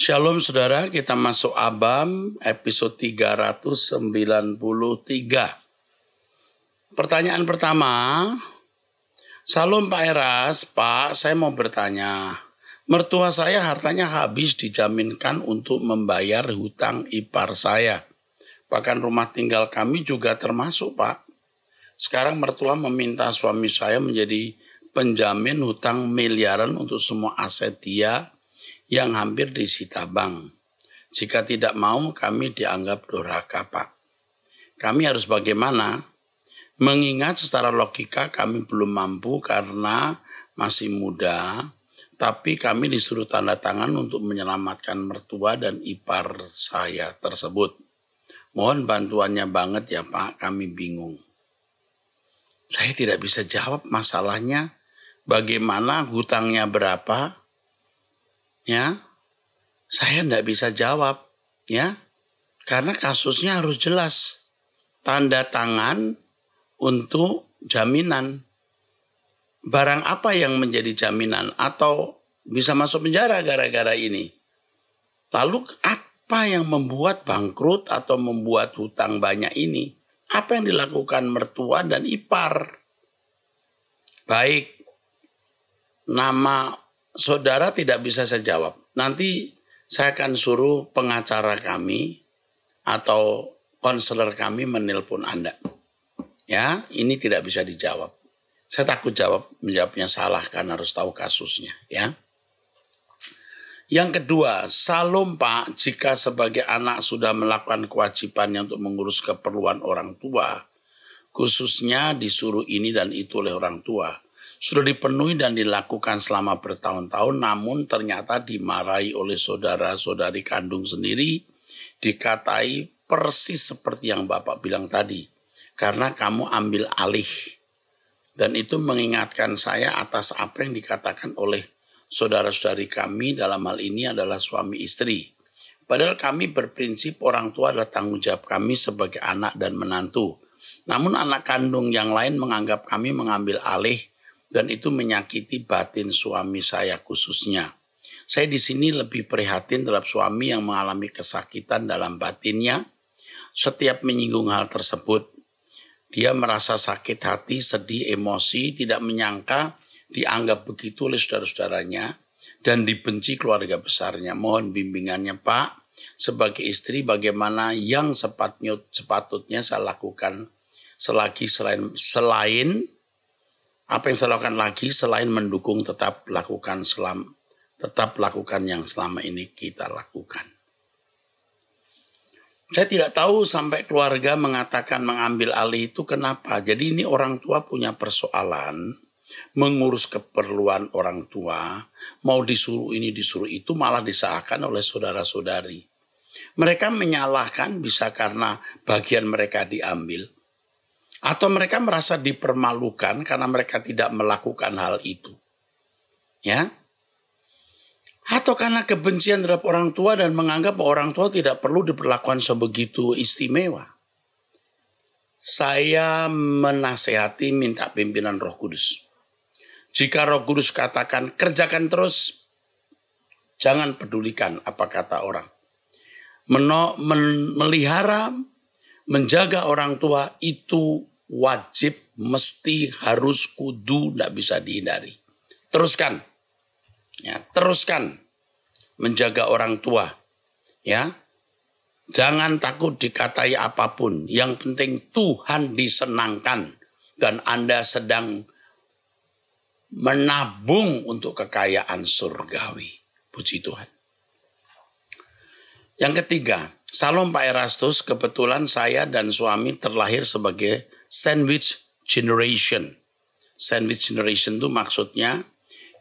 Shalom saudara, kita masuk Abam episode 393. Pertanyaan pertama, Shalom Pak Eras, Pak saya mau bertanya. Mertua saya hartanya habis dijaminkan untuk membayar hutang ipar saya. Bahkan rumah tinggal kami juga termasuk Pak. Sekarang mertua meminta suami saya menjadi penjamin hutang miliaran untuk semua aset dia yang hampir disita bank. Jika tidak mau, kami dianggap durhaka, Pak. Kami harus bagaimana? Mengingat secara logika kami belum mampu karena masih muda, tapi kami disuruh tanda tangan untuk menyelamatkan mertua dan ipar saya tersebut. Mohon bantuannya banget ya, Pak, kami bingung. Saya tidak bisa jawab masalahnya, bagaimana hutangnya berapa, ya, saya enggak bisa jawab, ya, karena kasusnya harus jelas. Tanda tangan untuk jaminan. Barang apa yang menjadi jaminan atau bisa masuk penjara gara-gara ini? Lalu apa yang membuat bangkrut atau membuat hutang banyak ini? Apa yang dilakukan mertua dan ipar? Baik, nama saudara tidak bisa saya jawab. Nanti saya akan suruh pengacara kami atau konselor kami menelpon Anda. Ya, ini tidak bisa dijawab. Saya takut menjawabnya salah karena harus tahu kasusnya. Ya. Yang kedua, Shalom Pak, jika sebagai anak sudah melakukan kewajibannya untuk mengurus keperluan orang tua, khususnya disuruh ini dan itu oleh orang tua, sudah dipenuhi dan dilakukan selama bertahun-tahun, namun ternyata dimarahi oleh saudara-saudari kandung sendiri, dikatai persis seperti yang Bapak bilang tadi, karena kamu ambil alih. Dan itu mengingatkan saya atas apa yang dikatakan oleh saudara-saudari kami, dalam hal ini adalah suami istri. Padahal kami berprinsip orang tua adalah tanggung jawab kami sebagai anak dan menantu. Namun anak kandung yang lain menganggap kami mengambil alih, dan itu menyakiti batin suami saya khususnya. Saya di sini lebih prihatin terhadap suami yang mengalami kesakitan dalam batinnya. Setiap menyinggung hal tersebut, dia merasa sakit hati, sedih, emosi, tidak menyangka dianggap begitu oleh saudara-saudaranya dan dibenci keluarga besarnya. Mohon bimbingannya Pak, sebagai istri bagaimana yang sepatutnya saya lakukan selagi selain apa yang saya lakukan lagi selain mendukung tetap lakukan yang selama ini kita lakukan. Saya tidak tahu sampai keluarga mengatakan mengambil alih itu kenapa. Jadi ini orang tua punya persoalan mengurus keperluan orang tua, mau disuruh ini disuruh itu malah disalahkan oleh saudara-saudari. Mereka menyalahkan bisa karena bagian mereka diambil. Atau mereka merasa dipermalukan karena mereka tidak melakukan hal itu. Ya. Atau karena kebencian terhadap orang tua dan menganggap orang tua tidak perlu diperlakukan sebegitu istimewa. Saya menasehati minta pimpinan Roh Kudus. Jika Roh Kudus katakan kerjakan terus, jangan pedulikan apa kata orang. Melihara, menjaga orang tua itu wajib, mesti, harus, kudu, tidak bisa dihindari. Teruskan. Ya, teruskan menjaga orang tua. Ya. Jangan takut dikatai apapun. Yang penting Tuhan disenangkan. Dan Anda sedang menabung untuk kekayaan surgawi. Puji Tuhan. Yang ketiga, Shalom Pak Erastus, kebetulan saya dan suami terlahir sebagai sandwich generation. Sandwich generation itu maksudnya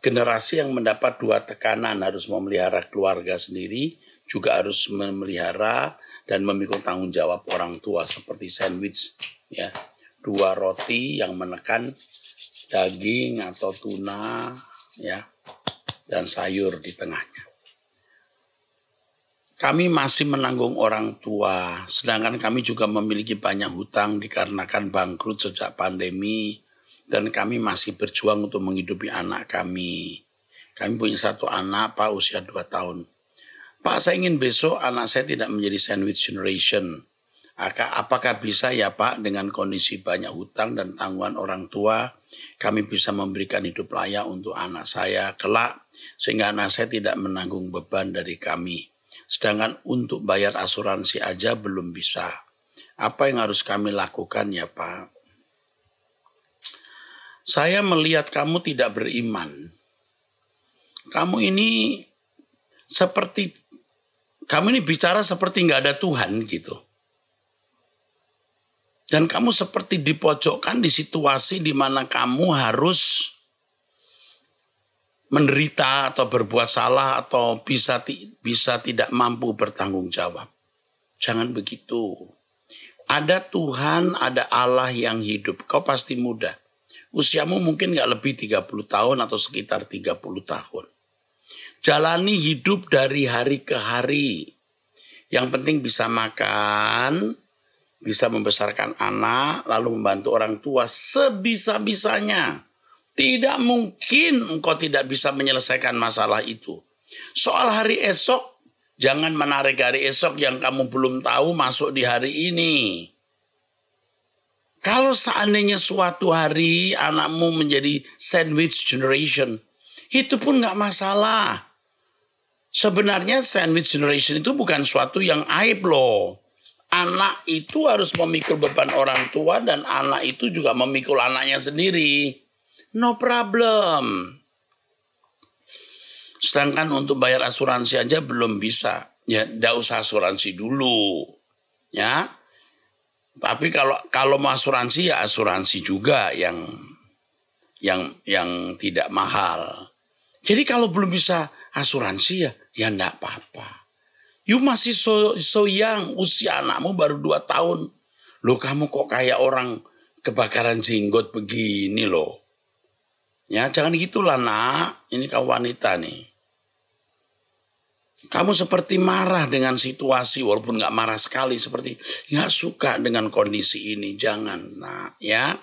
generasi yang mendapat dua tekanan, harus memelihara keluarga sendiri, juga harus memelihara dan memikul tanggung jawab orang tua seperti sandwich. Ya, dua roti yang menekan daging atau tuna, ya, dan sayur di tengahnya. Kami masih menanggung orang tua, sedangkan kami juga memiliki banyak hutang dikarenakan bangkrut sejak pandemi, dan kami masih berjuang untuk menghidupi anak kami. Kami punya satu anak, Pak, usia 2 tahun. Pak, saya ingin besok anak saya tidak menjadi sandwich generation. Apakah bisa ya Pak, dengan kondisi banyak hutang dan tanggungan orang tua, kami bisa memberikan hidup layak untuk anak saya kelak, sehingga anak saya tidak menanggung beban dari kami. Sedangkan untuk bayar asuransi aja belum bisa. Apa yang harus kami lakukan ya Pak? Saya melihat kamu tidak beriman. Kamu ini bicara seperti nggak ada Tuhan gitu. Dan kamu seperti dipojokkan di situasi di mana kamu harus menderita atau berbuat salah atau bisa tidak mampu bertanggung jawab. Jangan begitu. Ada Tuhan, ada Allah yang hidup. Kau pasti muda. Usiamu mungkin nggak lebih 30 tahun atau sekitar 30 tahun. Jalani hidup dari hari ke hari. Yang penting bisa makan, bisa membesarkan anak, lalu membantu orang tua sebisa-bisanya. Tidak mungkin engkau tidak bisa menyelesaikan masalah itu. Soal hari esok, jangan menarik hari esok yang kamu belum tahu masuk di hari ini. Kalau seandainya suatu hari anakmu menjadi sandwich generation, itu pun nggak masalah. Sebenarnya sandwich generation itu bukan suatu yang aib loh. Anak itu harus memikul beban orang tua dan anak itu juga memikul anaknya sendiri. No problem. Sedangkan untuk bayar asuransi aja belum bisa. Ya, nggak usah asuransi dulu. Ya. Tapi kalau mau asuransi ya asuransi juga yang tidak mahal. Jadi kalau belum bisa asuransi ya enggak apa-apa. You masih so young, usia anakmu baru 2 tahun. Loh kamu kok kayak orang kebakaran jenggot begini loh. Ya jangan gitulah nak, ini kau wanita nih. Kamu seperti marah dengan situasi, walaupun gak marah sekali, seperti gak suka dengan kondisi ini. Jangan nak ya.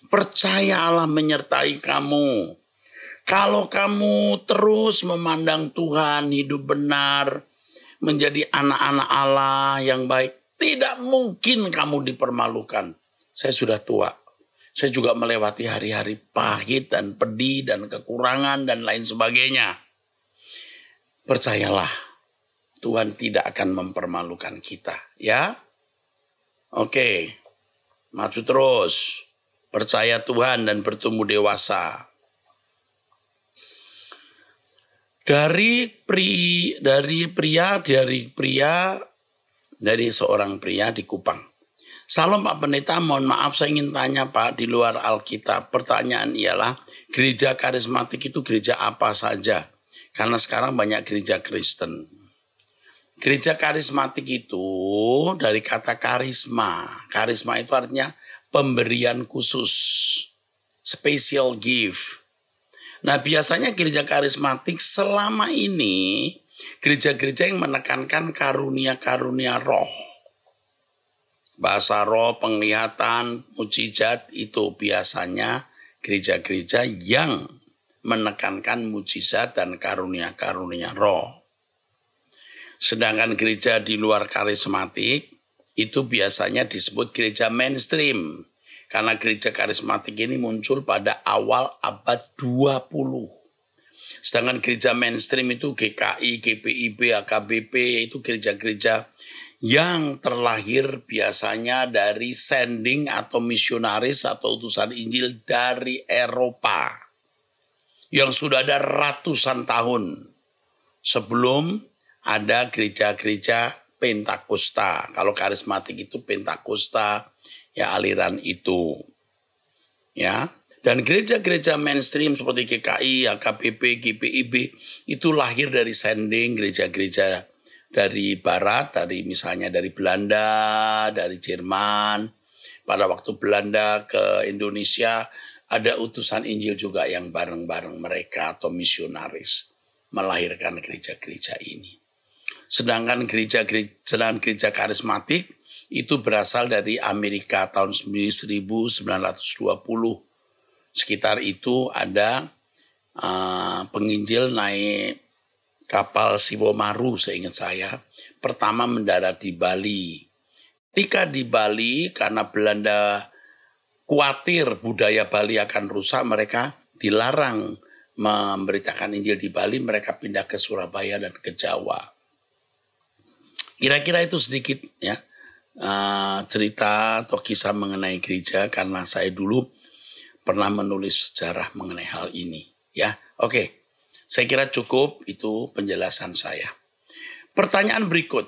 Percaya Allah menyertai kamu. Kalau kamu terus memandang Tuhan, hidup benar, menjadi anak-anak Allah yang baik, tidak mungkin kamu dipermalukan. Saya sudah tua. Saya juga melewati hari-hari pahit dan pedih dan kekurangan dan lain sebagainya. Percayalah, Tuhan tidak akan mempermalukan kita. Ya, oke, maju terus. Percaya Tuhan dan bertumbuh dewasa. Dari seorang pria di Kupang. Salam Pak Pendeta, mohon maaf saya ingin tanya Pak, di luar Alkitab. Pertanyaan ialah, gereja karismatik itu gereja apa saja? Karena sekarang banyak gereja Kristen. Gereja karismatik itu dari kata karisma. Karisma itu artinya pemberian khusus. Special gift. Nah biasanya gereja karismatik selama ini gereja-gereja yang menekankan karunia-karunia roh. Bahasa roh, penglihatan, mujizat itu biasanya gereja-gereja yang menekankan mujizat dan karunia-karunia roh. Sedangkan gereja di luar karismatik itu biasanya disebut gereja mainstream. Karena gereja karismatik ini muncul pada awal abad 20. Sedangkan gereja mainstream itu GKI, GPIB, AKBP itu gereja-gereja yang terlahir biasanya dari sending atau misionaris atau utusan Injil dari Eropa. Yang sudah ada ratusan tahun sebelum ada gereja-gereja Pentakosta. Kalau karismatik itu Pentakosta, ya aliran itu. Ya. Dan gereja-gereja mainstream seperti GKI, AKBP, GPIB itu lahir dari sending gereja-gereja dari barat, misalnya dari Belanda, dari Jerman. Pada waktu Belanda ke Indonesia ada utusan Injil juga yang bareng-bareng mereka atau misionaris melahirkan gereja-gereja ini. Sedangkan gereja karismatik itu berasal dari Amerika tahun 1920. Sekitar itu ada penginjil naik kapal Siwomaru seingat saya, pertama mendarat di Bali. Ketika di Bali, karena Belanda khawatir budaya Bali akan rusak, mereka dilarang memberitakan Injil di Bali, mereka pindah ke Surabaya dan ke Jawa. Kira-kira itu sedikit ya cerita atau kisah mengenai gereja, karena saya dulu pernah menulis sejarah mengenai hal ini. Ya, oke. Saya kira cukup itu penjelasan saya. Pertanyaan berikut.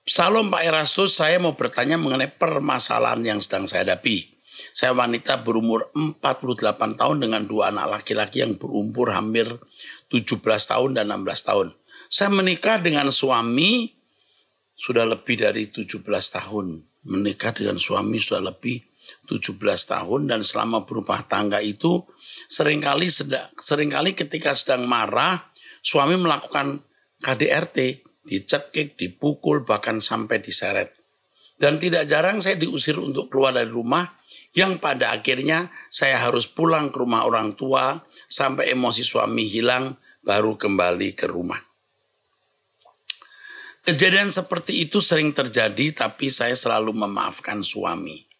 Salam Pak Erastus, saya mau bertanya mengenai permasalahan yang sedang saya hadapi. Saya wanita berumur 48 tahun dengan 2 anak laki-laki yang berumur hampir 17 tahun dan 16 tahun. Saya menikah dengan suami sudah lebih dari 17 tahun. Menikah dengan suami sudah lebih 17 tahun dan selama berumah tangga itu seringkali ketika sedang marah, suami melakukan KDRT, dicekik, dipukul, bahkan sampai diseret. Dan tidak jarang saya diusir untuk keluar dari rumah, yang pada akhirnya saya harus pulang ke rumah orang tua sampai emosi suami hilang baru kembali ke rumah. Kejadian seperti itu sering terjadi, tapi saya selalu memaafkan suami.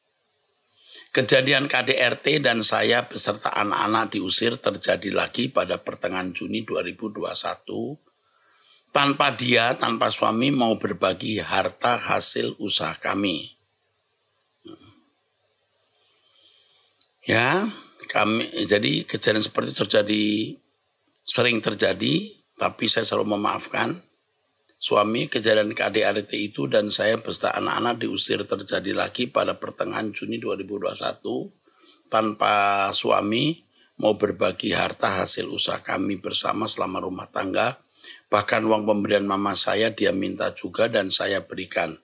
Kejadian KDRT dan saya beserta anak-anak diusir terjadi lagi pada pertengahan Juni 2021. Tanpa suami mau berbagi harta hasil usaha kami. Ya, jadi kejadian seperti itu sering terjadi, tapi saya selalu memaafkan suami. Kejadian KDRT itu dan saya beserta anak-anak diusir terjadi lagi pada pertengahan Juni 2021. Tanpa suami mau berbagi harta hasil usaha kami bersama selama rumah tangga. Bahkan uang pemberian mama saya dia minta juga dan saya berikan.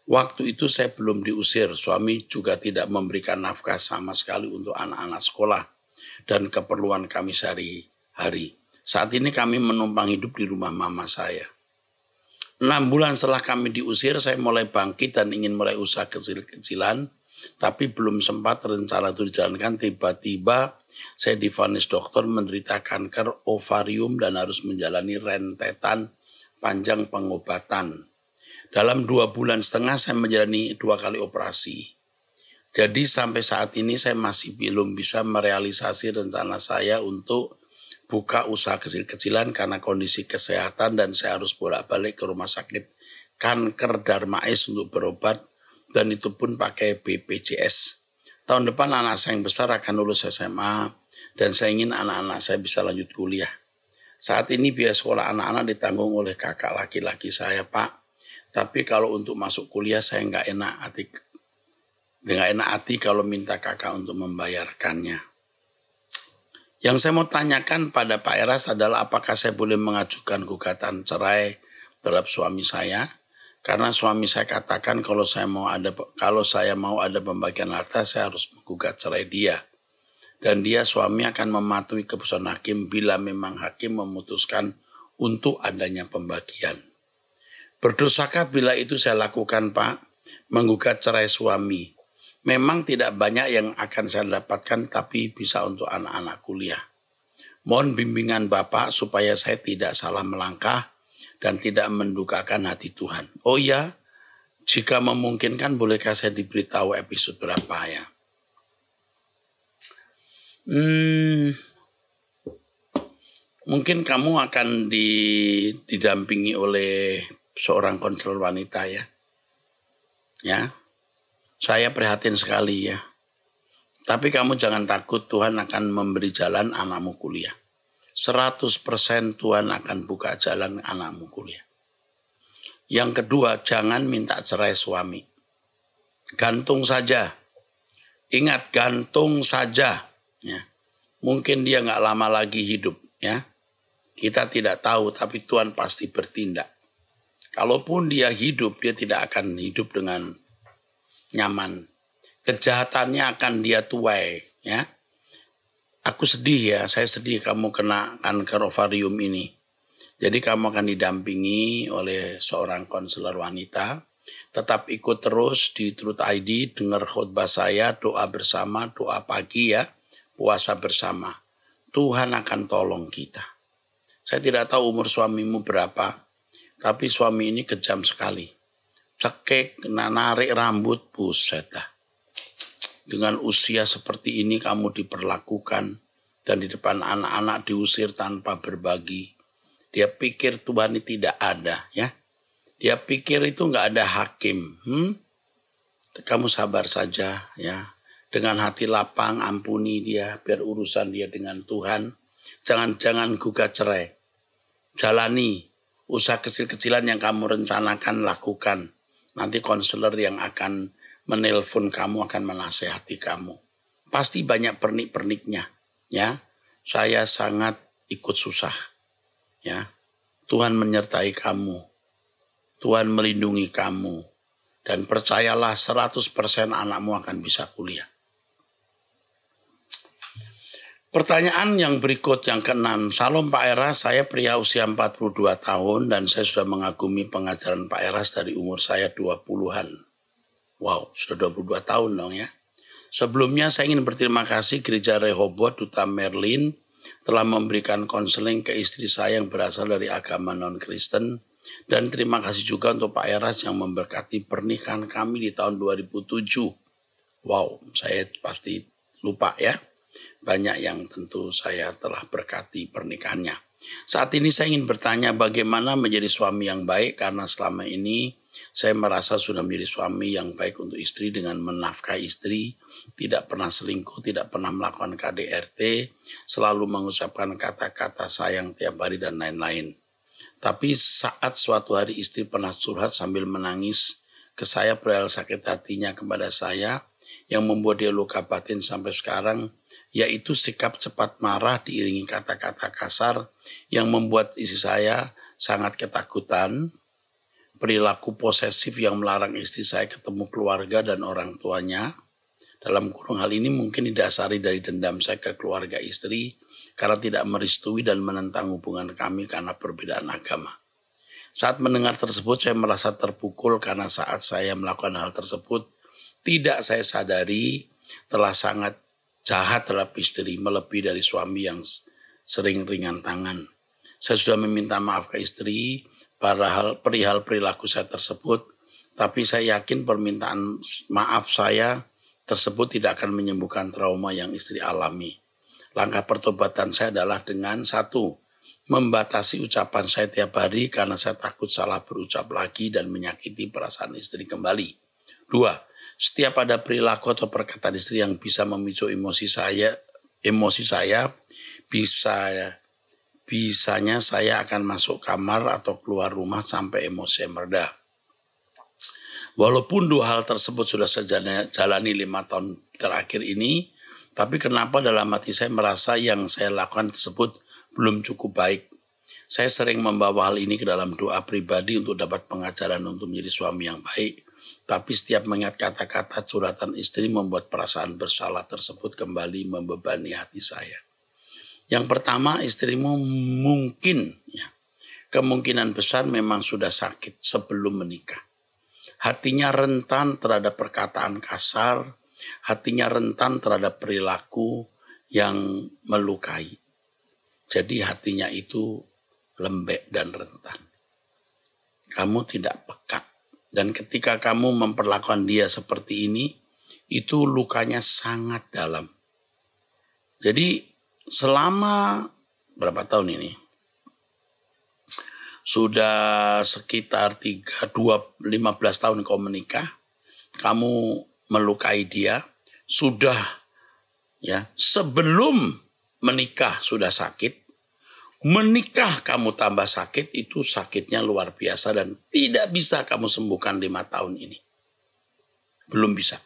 Waktu itu saya belum diusir, suami juga tidak memberikan nafkah sama sekali untuk anak-anak sekolah dan keperluan kami sehari-hari. Saat ini kami menumpang hidup di rumah mama saya. 6 bulan setelah kami diusir, saya mulai bangkit dan ingin mulai usaha kecil-kecilan, tapi belum sempat rencana itu dijalankan. Tiba-tiba saya divonis dokter menderita kanker ovarium dan harus menjalani rentetan panjang pengobatan. Dalam 2,5 bulan saya menjalani 2 kali operasi. Jadi sampai saat ini saya masih belum bisa merealisasi rencana saya untuk buka usaha kecil-kecilan karena kondisi kesehatan dan saya harus bolak-balik ke rumah sakit kanker Darmais untuk berobat dan itu pun pakai BPJS. Tahun depan anak saya yang besar akan lulus SMA dan saya ingin anak-anak saya bisa lanjut kuliah. Saat ini biaya sekolah anak-anak ditanggung oleh kakak laki-laki saya, Pak. Tapi kalau untuk masuk kuliah saya nggak enak hati kalau minta kakak untuk membayarkannya. Yang saya mau tanyakan pada Pak Eras adalah apakah saya boleh mengajukan gugatan cerai terhadap suami saya? Karena suami saya katakan kalau saya mau ada pembagian harta saya harus menggugat cerai dia. Dan dia suami akan mematuhi keputusan hakim bila memang hakim memutuskan untuk adanya pembagian. Berdosakah bila itu saya lakukan, Pak? Menggugat cerai suami. Memang tidak banyak yang akan saya dapatkan tapi bisa untuk anak-anak kuliah. Mohon bimbingan Bapak supaya saya tidak salah melangkah dan tidak mendukakan hati Tuhan. Oh ya, jika memungkinkan bolehkah saya diberitahu episode berapa ya? Mungkin kamu akan didampingi oleh seorang konselor wanita ya. Ya, saya prihatin sekali ya. Tapi kamu jangan takut, Tuhan akan memberi jalan anakmu kuliah. 100% Tuhan akan buka jalan anakmu kuliah. Yang kedua, jangan minta cerai suami. Gantung saja. Ingat, gantung saja. Ya. Mungkin dia nggak lama lagi hidup. Ya. Kita tidak tahu, tapi Tuhan pasti bertindak. Kalaupun dia hidup, dia tidak akan hidup dengan nyaman. Kejahatannya akan dia tuai. Ya. Aku sedih ya, saya sedih kamu kena kanker ovarium ini. Jadi kamu akan didampingi oleh seorang konselor wanita. Tetap ikut terus di Truth ID, dengar khotbah saya, doa bersama, doa pagi ya, puasa bersama. Tuhan akan tolong kita. Saya tidak tahu umur suamimu berapa, tapi suami ini kejam sekali. Cekik, narik rambut, buset dah. Dengan usia seperti ini kamu diperlakukan dan di depan anak-anak diusir tanpa berbagi. Dia pikir Tuhan ini tidak ada, ya. Dia pikir itu nggak ada hakim. Kamu sabar saja, ya. Dengan hati lapang ampuni dia, biar urusan dia dengan Tuhan. Jangan gugat cerai. Jalani usaha kecil-kecilan yang kamu rencanakan, lakukan. Nanti konselor yang akan menelpon kamu akan menasehati kamu. Pasti banyak pernik-perniknya, ya. Saya sangat ikut susah, ya. Tuhan menyertai kamu. Tuhan melindungi kamu. Dan percayalah 100% anakmu akan bisa kuliah. Pertanyaan yang berikut yang ke-6. Salam Pak Eras, saya pria usia 42 tahun dan saya sudah mengagumi pengajaran Pak Eras dari umur saya 20-an. Wow, sudah 22 tahun dong ya. Sebelumnya saya ingin berterima kasih Gereja Rehoboth Duta Merlin telah memberikan konseling ke istri saya yang berasal dari agama non-Kristen. Dan terima kasih juga untuk Pak Eras yang memberkati pernikahan kami di tahun 2007. Wow, saya pasti lupa ya. Banyak yang tentu saya telah berkati pernikahannya. Saat ini saya ingin bertanya bagaimana menjadi suami yang baik karena selama ini saya merasa sudah menjadi suami yang baik untuk istri dengan menafkahi istri, tidak pernah selingkuh, tidak pernah melakukan KDRT, selalu mengucapkan kata-kata sayang tiap hari dan lain-lain. Tapi saat suatu hari istri pernah curhat sambil menangis ke saya perihal sakit hatinya kepada saya yang membuat dia luka batin sampai sekarang, yaitu sikap cepat marah diiringi kata-kata kasar yang membuat istri saya sangat ketakutan, perilaku posesif yang melarang istri saya ketemu keluarga dan orang tuanya. Dalam kurung hal ini mungkin didasari dari dendam saya ke keluarga istri karena tidak merestui dan menentang hubungan kami karena perbedaan agama. Saat mendengar tersebut saya merasa terpukul karena saat saya melakukan hal tersebut tidak saya sadari telah sangat jahat terhadap istri, melebihi dari suami yang sering ringan tangan. Saya sudah meminta maaf ke istri perihal perilaku saya tersebut, tapi saya yakin permintaan maaf saya tersebut tidak akan menyembuhkan trauma yang istri alami. Langkah pertobatan saya adalah dengan 1, membatasi ucapan saya tiap hari karena saya takut salah berucap lagi dan menyakiti perasaan istri kembali. 2, setiap ada perilaku atau perkataan istri yang bisa memicu emosi saya bisanya saya akan masuk kamar atau keluar rumah sampai emosi mereda. Walaupun 2 hal tersebut sudah saya jalani 5 tahun terakhir ini, tapi kenapa dalam hati saya merasa yang saya lakukan tersebut belum cukup baik. Saya sering membawa hal ini ke dalam doa pribadi untuk dapat pengajaran untuk menjadi suami yang baik. Tapi setiap mengingat kata-kata curhatan istri membuat perasaan bersalah tersebut kembali membebani hati saya. Yang pertama, istrimu kemungkinan besar memang sudah sakit sebelum menikah. Hatinya rentan terhadap perkataan kasar, hatinya rentan terhadap perilaku yang melukai. Jadi hatinya itu lembek dan rentan. Kamu tidak peka. Dan ketika kamu memperlakukan dia seperti ini, itu lukanya sangat dalam. Jadi selama berapa tahun ini? Sudah sekitar 15 tahun kau menikah, kamu melukai dia, sudah ya sebelum menikah sudah sakit, menikah kamu tambah sakit, itu sakitnya luar biasa dan tidak bisa kamu sembuhkan 5 tahun ini. Belum bisa.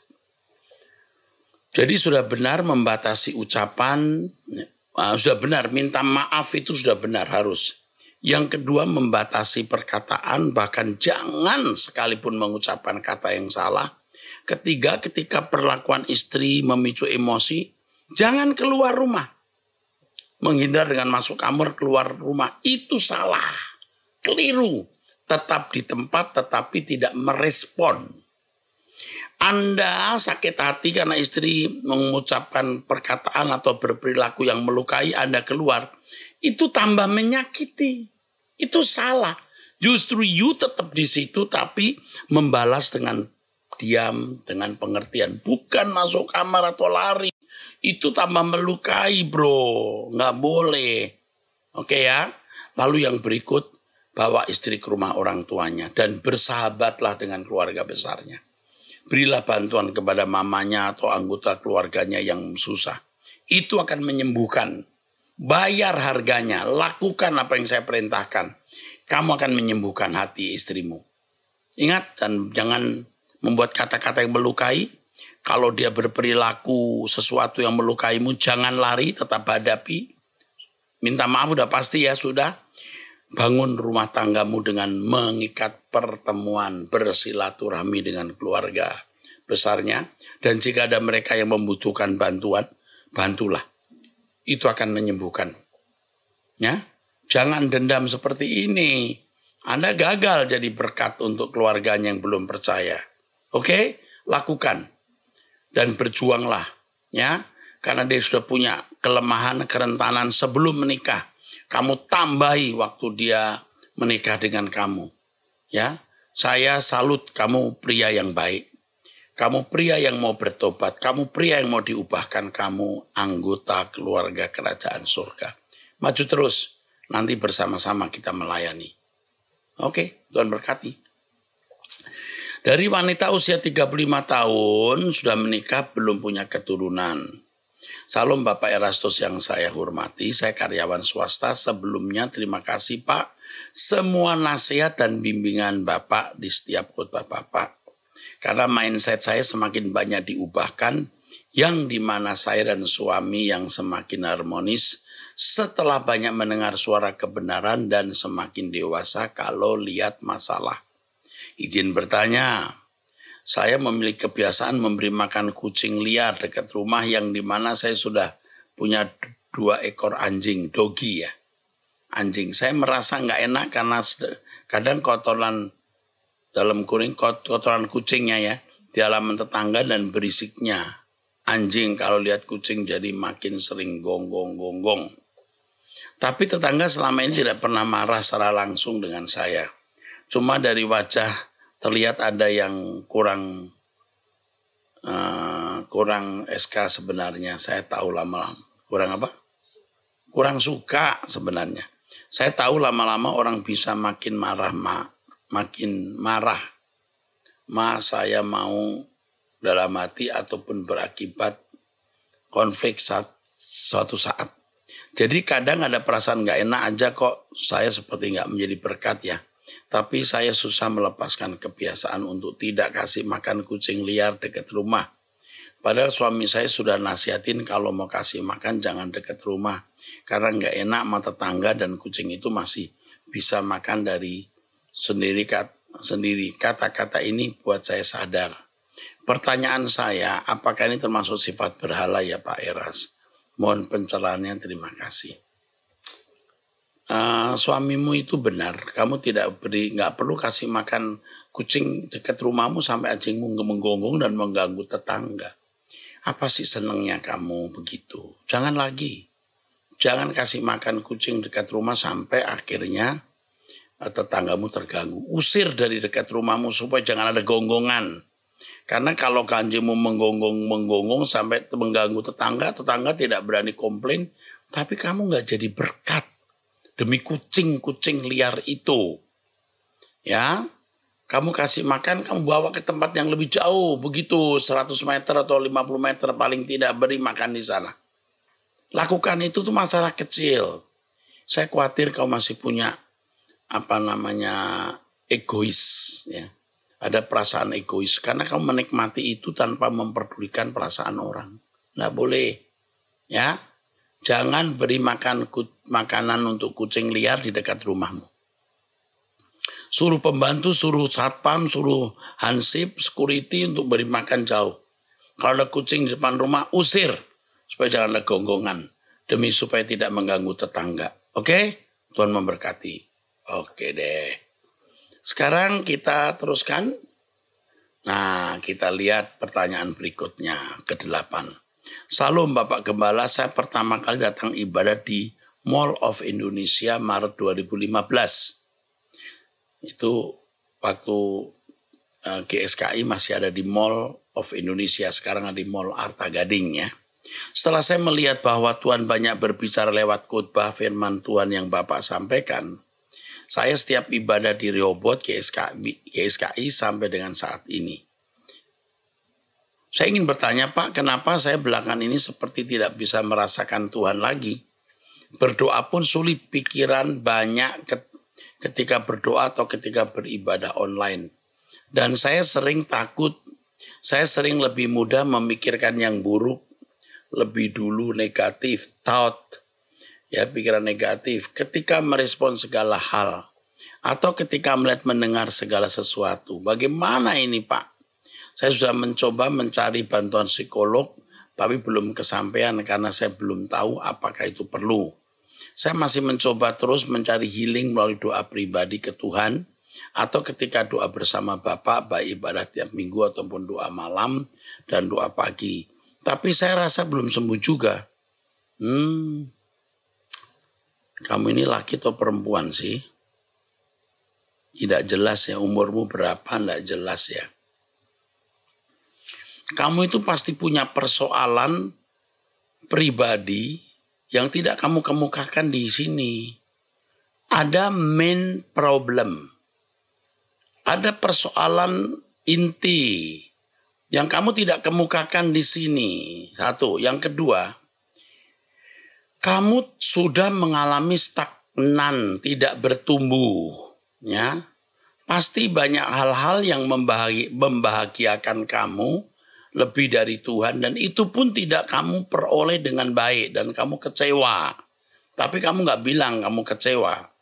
Jadi sudah benar membatasi ucapan, sudah benar minta maaf itu sudah benar harus. Yang kedua membatasi perkataan, bahkan jangan sekalipun mengucapkan kata yang salah. Ketiga, ketika perlakuan istri memicu emosi, jangan keluar rumah. Menghindar dengan masuk kamar, keluar rumah, itu salah, keliru. Tetap di tempat tetapi tidak merespon. Anda sakit hati karena istri mengucapkan perkataan atau berperilaku yang melukai, Anda keluar. itu tambah menyakiti. Itu salah. Justru you tetap di situ tapi membalas dengan diam, dengan pengertian. Bukan masuk kamar atau lari. Itu tambah melukai bro. Nggak boleh. Oke ya. Lalu yang berikut, bawa istri ke rumah orang tuanya. Dan bersahabatlah dengan keluarga besarnya. Berilah bantuan kepada mamanya atau anggota keluarganya yang susah. Itu akan menyembuhkan. Bayar harganya. Lakukan apa yang saya perintahkan. Kamu akan menyembuhkan hati istrimu. Ingat, jangan membuat kata-kata yang melukai. Kalau dia berperilaku sesuatu yang melukaimu, jangan lari, tetap hadapi. Minta maaf udah pasti ya, sudah. Bangun rumah tanggamu dengan mengikat pertemuan, bersilaturahmi dengan keluarga besarnya. Dan jika ada mereka yang membutuhkan bantuan, bantulah. Itu akan menyembuhkan. Ya. Jangan dendam seperti ini. Anda gagal jadi berkat untuk keluarganya yang belum percaya. Oke? Lakukan. Dan berjuanglah. Ya. Karena dia sudah punya kelemahan, kerentanan sebelum menikah. Kamu tambahi waktu dia menikah dengan kamu. Ya. Saya salut kamu pria yang baik. Kamu pria yang mau bertobat. Kamu pria yang mau diubahkan. Kamu anggota keluarga kerajaan surga. Maju terus. Nanti bersama-sama kita melayani. Oke, Tuhan berkati. Dari wanita usia 35 tahun, sudah menikah, belum punya keturunan. Salam Bapak Erastus yang saya hormati, saya karyawan swasta. Sebelumnya terima kasih Pak. Semua nasihat dan bimbingan Bapak di setiap khotbah Bapak. Karena mindset saya semakin banyak diubahkan, yang dimana saya dan suami yang semakin harmonis, setelah banyak mendengar suara kebenaran dan semakin dewasa kalau lihat masalah. Izin bertanya, saya memiliki kebiasaan memberi makan kucing liar dekat rumah yang dimana saya sudah punya 2 ekor anjing, dogi ya. Anjing, saya merasa nggak enak karena kadang kotoran dalam kotoran kucingnya ya, di halaman tetangga dan berisiknya. Anjing kalau lihat kucing jadi makin sering gonggong-gonggong. Tapi tetangga selama ini tidak pernah marah secara langsung dengan saya. Cuma dari wajah terlihat ada yang kurang SK sebenarnya. Saya tahu lama-lama. Kurang apa? Kurang suka sebenarnya. Saya tahu lama-lama orang bisa makin marah. Saya mau dalam hati ataupun berakibat konflik suatu saat. Jadi kadang ada perasaan gak enak aja kok saya seperti gak menjadi berkat ya. Tapi saya susah melepaskan kebiasaan untuk tidak kasih makan kucing liar dekat rumah. Padahal suami saya sudah nasihatin kalau mau kasih makan jangan dekat rumah. Karena gak enak sama tetangga dan kucing itu masih bisa makan dari sendiri. Kata-kata ini buat saya sadar. Pertanyaan saya, apakah ini termasuk sifat berhala ya Pak Eras? Mohon pencerahannya, terima kasih. Suamimu itu benar, kamu nggak perlu kasih makan kucing dekat rumahmu sampai anjingmu menggonggong dan mengganggu tetangga. Apa sih senangnya kamu begitu? Jangan lagi. Jangan kasih makan kucing dekat rumah sampai akhirnya tetanggamu terganggu. Usir dari dekat rumahmu supaya jangan ada gonggongan. Karena kalau anjingmu menggonggong sampai mengganggu tetangga tidak berani komplain, tapi kamu nggak jadi berkat demi kucing liar itu. Ya, kamu kasih makan, kamu bawa ke tempat yang lebih jauh, begitu 100 meter atau 50 meter paling tidak, beri makan di sana. Lakukan itu tuh masalah kecil. Saya khawatir kau masih punya egois ya. Ada perasaan egois karena kamu menikmati itu tanpa memperdulikan perasaan orang. Nggak boleh. Ya. Jangan beri makanan untuk kucing liar di dekat rumahmu. Suruh pembantu, suruh satpam, suruh hansip, security untuk beri makan jauh. Kalau ada kucing di depan rumah, usir. Supaya jangan ada gonggongan. Demi supaya tidak mengganggu tetangga. Oke? Tuhan memberkati. Oke deh. Sekarang kita teruskan. Nah, kita lihat pertanyaan berikutnya, ke-8. Salam Bapak Gembala, saya pertama kali datang ibadah di Mall of Indonesia Maret 2015. Itu waktu GSKI masih ada di Mall of Indonesia, sekarang ada di Mall Arta Gading ya. Setelah saya melihat bahwa Tuhan banyak berbicara lewat khotbah firman Tuhan yang Bapak sampaikan, saya setiap ibadah di Rehoboth GSKI sampai dengan saat ini. Saya ingin bertanya, Pak, kenapa saya belakangan ini seperti tidak bisa merasakan Tuhan lagi? Berdoa pun sulit, pikiran banyak ketika berdoa atau ketika beribadah online. Dan saya sering takut, saya sering lebih mudah memikirkan yang buruk, lebih dulu negatif, thought, ya pikiran negatif. Ketika merespon segala hal, atau ketika melihat mendengar segala sesuatu. Bagaimana ini Pak? Saya sudah mencoba mencari bantuan psikolog, tapi belum kesampaian karena saya belum tahu apakah itu perlu. Saya masih mencoba terus mencari healing melalui doa pribadi ke Tuhan, atau ketika doa bersama Bapak, baik ibadah tiap minggu ataupun doa malam dan doa pagi. Tapi saya rasa belum sembuh juga. Kamu ini laki atau perempuan sih? Tidak jelas ya, umurmu berapa, tidak jelas ya. Kamu itu pasti punya persoalan pribadi yang tidak kamu kemukakan di sini. Ada main problem. Ada persoalan inti yang kamu tidak kemukakan di sini. Satu. Yang kedua, kamu sudah mengalami stagnan, tidak bertumbuh. Ya, pasti banyak hal-hal yang membahagiakan kamu lebih dari Tuhan. Dan itu pun tidak kamu peroleh dengan baik dan kamu kecewa. Tapi kamu nggak bilang kamu kecewa.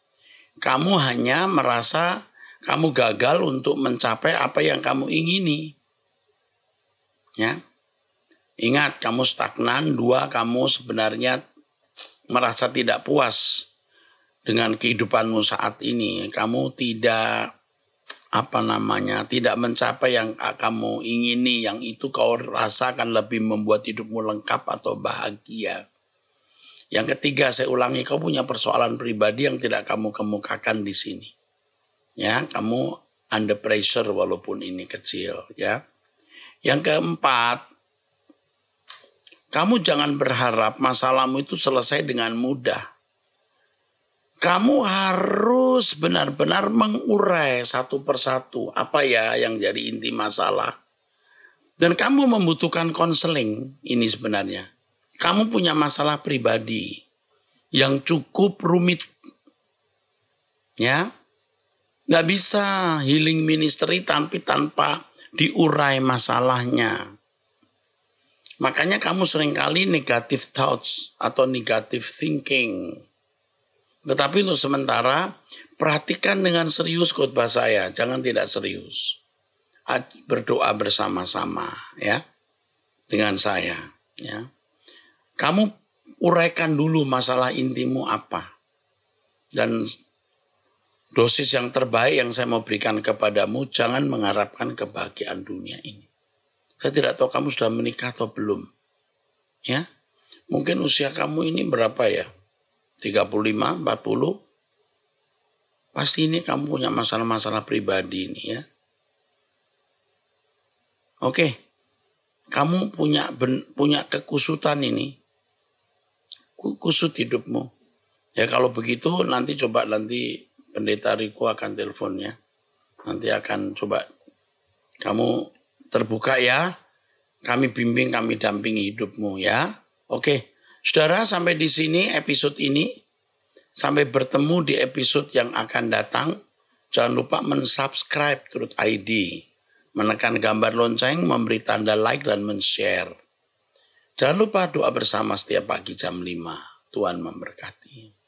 Kamu hanya merasa kamu gagal untuk mencapai apa yang kamu ingini. Ya. Ingat, kamu stagnan. Dua, kamu sebenarnya merasa tidak puas dengan kehidupanmu saat ini. Kamu tidak tidak mencapai yang kamu ingini, yang itu kau rasakan lebih membuat hidupmu lengkap atau bahagia. Yang ketiga, saya ulangi, kau punya persoalan pribadi yang tidak kamu kemukakan di sini. Ya, kamu under pressure walaupun ini kecil, ya. Yang keempat, kamu jangan berharap masalahmu itu selesai dengan mudah. Kamu harus benar-benar mengurai satu persatu apa ya yang jadi inti masalah. Dan kamu membutuhkan konseling ini sebenarnya. Kamu punya masalah pribadi yang cukup rumit. Ya. Nggak bisa healing ministry tanpa diurai masalahnya. Makanya kamu seringkali negative thoughts atau negative thinking. Tetapi untuk sementara, perhatikan dengan serius khotbah saya. Jangan tidak serius. Berdoa bersama-sama ya dengan saya. Ya. Kamu uraikan dulu masalah intimu apa. Dan dosis yang terbaik yang saya mau berikan kepadamu, jangan mengharapkan kebahagiaan dunia ini. Saya tidak tahu kamu sudah menikah atau belum. Ya, mungkin usia kamu ini berapa ya? 35, 40? Pasti ini kamu punya masalah-masalah pribadi ini ya. Oke, kamu punya kekusutan ini. Kusut hidupmu. Ya kalau begitu nanti Pendeta Riko akan teleponnya. Nanti akan coba kamu terbuka ya. Kami bimbing, kami dampingi hidupmu ya. Oke, saudara sampai di sini episode ini. Sampai bertemu di episode yang akan datang. Jangan lupa mensubscribe Truth ID. Menekan gambar lonceng, memberi tanda like dan men-share. Jangan lupa doa bersama setiap pagi jam 5. Tuhan memberkati.